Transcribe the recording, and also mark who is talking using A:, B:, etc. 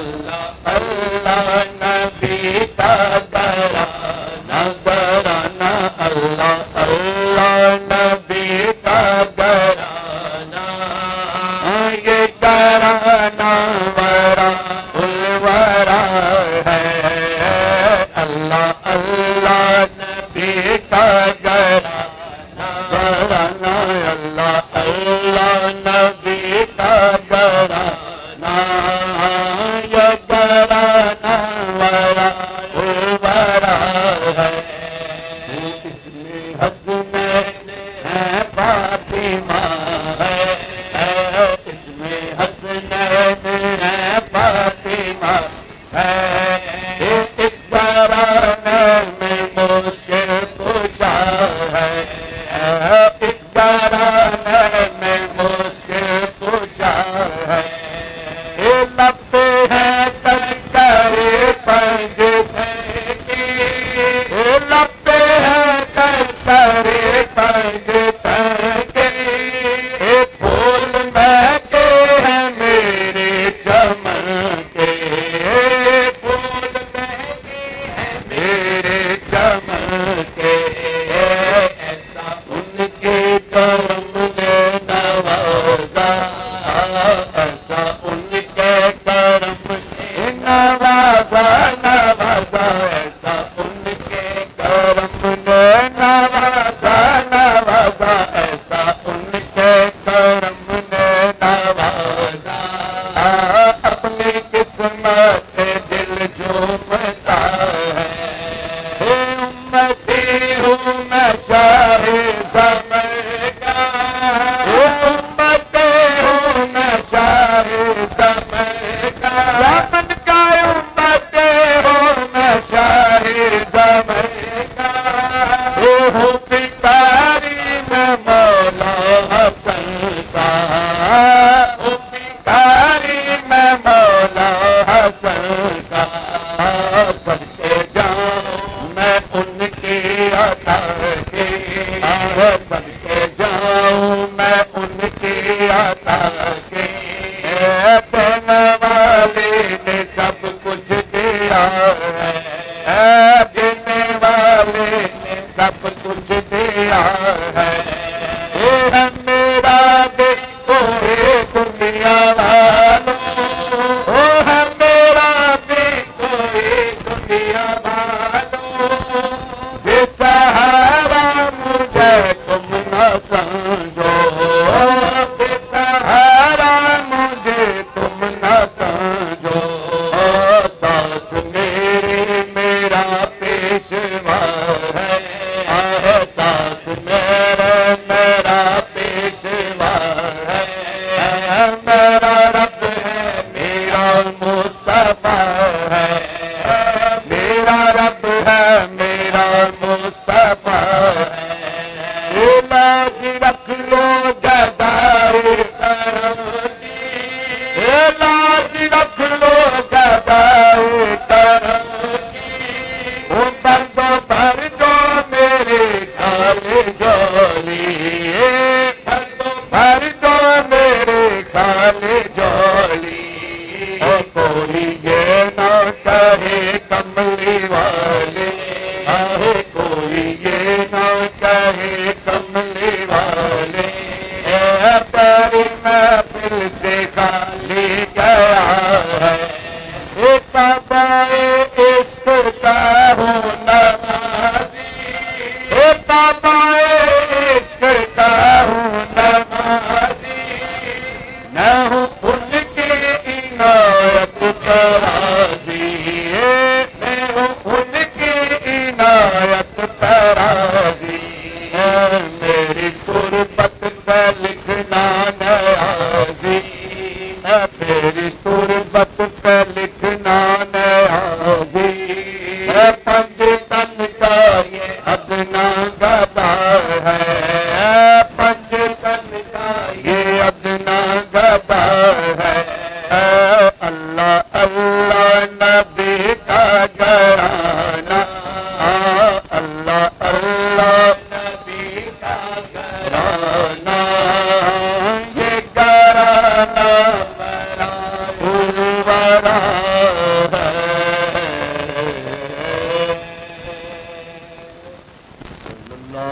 A: अल्लाह अल्लाह नबी का घराना घराना अल्लाह अल्लाह नबी का घराना ये घराना वरा उलवरा है अल्लाह अल्लाह नबी का घराना घराना अल्लाह अल्लाह नबी का घराना ये घराना वरा उलवरा है इसमें हसनैन है फातिमा है इसमें हसनैन है फातिमा है इस घराने में मुश्किल कुशा है इस घराने में मुश्किल कुशा है लपे हैं कंकरे पंज की लपे हैं कंकरे पंज के फूल महके हैं मेरे चमन के फूल महके हैं मेरे चमन के ऐसा उनके करम ने नवाजा ऐसा उनके करम ने नवाजा नवाजा ऐसा उनके करम ने नवाजा नवाजा ऐसा उनके करम ने नवाजा अपनी किस्मत दिल झूमता है उम्मती हूँ मैं शाहे ज़मर का उम्मती हूँ मैं शाहे ज़मर का ज़मन का उम्मती हूँ मैं शाहे ज़मर का हूँ पिकारी मैं मौला हसन का हूँ पिकारी मैं मौला हसन का सबके जाऊं मैं उनकी अता के सबके जाऊं मैं उनकी अता के देने वाले ने सब कुछ दिया है देने वाले ने सब कुछ दिया है मेरा देखो दुनिया वालों है मेरा देखो दुनिया वालों बेसहारा मुझे तुम न समझो बेसहारा मुझे तुम न समझो साथ मेरे मेरा पेशवा है साथ मेरे मेरा पेशवा है मेरा रब है मेरा मुस्तफा है मेरा रब है मेरा मुस्तफा है लाज रख लो गदाए करम की लाज रख लो गदाए करम की भर दो मेरे खाले झोली भर दो मेरे खाले झोली कोई ये ना कहे कमली वाले कोई ये ना कहे कमली वाले तेरी महफिल से खाली गया है बाबाए इश्क का हूँ नमाज़ी बाबाए इश्क का हूँ नमाज़ी मैं हूँ उनकी इनायत तराज़ी मैं हूँ उनकी इनायत तराज़ी मेरी गुरबत पे लिखना नयाज़ी मेरी गुरबत पे लिखना नयाज़ी पंज तन का ये अदना गदा है पंज तन का ये अदना गदा है अल्लाह अल्लाह नबी का घराना अल्लाह अल्लाह नबी का घराना ये घराना बड़ा ला